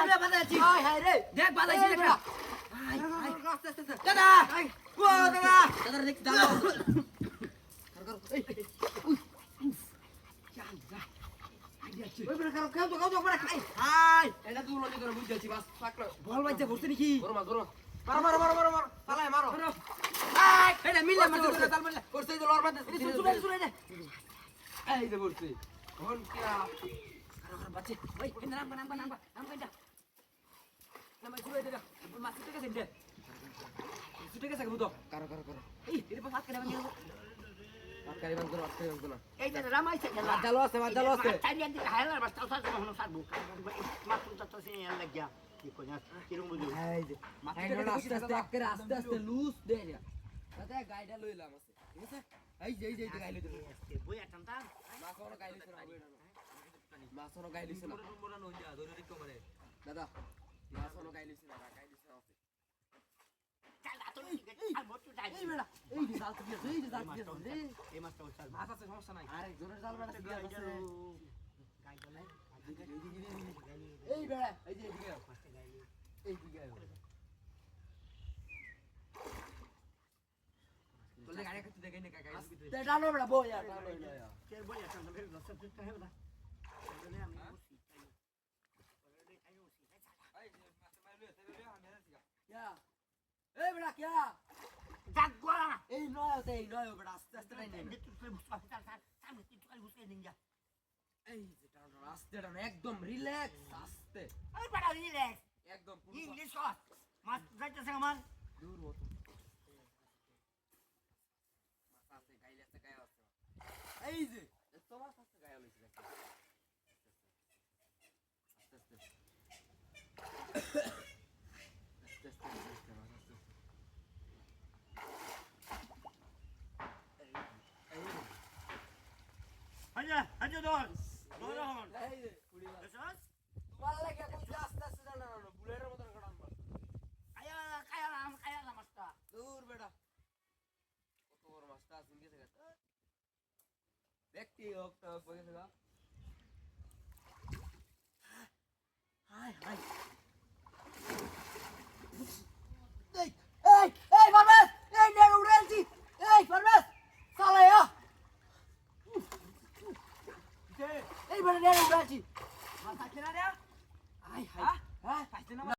আমি বাজাইছি high high রে দেখ বাজাইছি দেখ হাই হাই আস্তে আস্তে দাদা ও দাদা দাদা দেখ দাদা ওই বড় খাও তো বড় খাই হাই এটা তুই লজি করে বুঝাইছি বাস পাকলো বল বাইছে বসতে নাকি গরম গরম মারো পালাই মারো হাই এটা মিলে মারতে করছে, তাল মিলে করছে তো লড় মারতে শুনে শুনে দে এই যে বলছি কোন কি কারো বাচ্চা ওই নাম কইটা নাম শুনে দে মাছ থেকে গেছে দে ছুটে গেছে বুতো কারো এই এর পাশ করে ভাঙিয়ে আটকারি বান করো না এই যে রামাইছে গেল মাছ জালো আছে চাইনিয়া দিকে হাইলার বাস তাও সাথে হলো সারবো মাছ তো সে এর লাগিয়া কি কই না কিরম বুঝু এই যে আস্তে আস্তে লুজ দে রে দাদা গাইডা লইলাম আছে ঠিক আছে এই যে গাই লইতে বই আটানতা মাছ ওর গাই লইছে না মাছ ওর গাই লইছে না মোরা নই যা ধরে রিকো মানে দাদা মাছ ওর গাই লইছে না আছে চাল আতো আর মোটু যাই এই বেড়া এই যে জাল দিয়ে এই যে জাল দিয়ে এই মাছটা ওই সার মাছ আছে সমস্যা নাই আরে জোরে জাল বেড়া দিয়ে আছে গাই গলাই এই বেড়া এই যে এদিকে এই দিকে তোলে গাড়ি করতে দেখে নে কাকা তে ডালো বেড়া বই আর ডালো কে বই আটানতা বের দশ ফুট হবে না বলে আমি বসি ইয়া এই বেড়া কিয়া জাগওয়া এই নয় বেড়া আস্তে আস্তে নাই নে এই যে টানো রাস্তাটা একদম রিল্যাক্স আস্তে একদম দূর হতো মাছ আছে গাইলে আছে গায় আছে এই যে এত মাছ আছে গায় লইছে আস্তে আস্তে এই যে কুড়ি মাছ তোমার লাগে কইতে আস্তে আস্তে না বুলেটের মতন কাটান মাছ দূর বেটা কত বড় মাছটা আছে গেছে গেছে দেখতে ওটা কই গেছে গা হাই হাই এই পারভেজ এই নে উড়েছি এই পারভেজ সালায়া এই বড় নে উড়েছি মাথা খেলা রে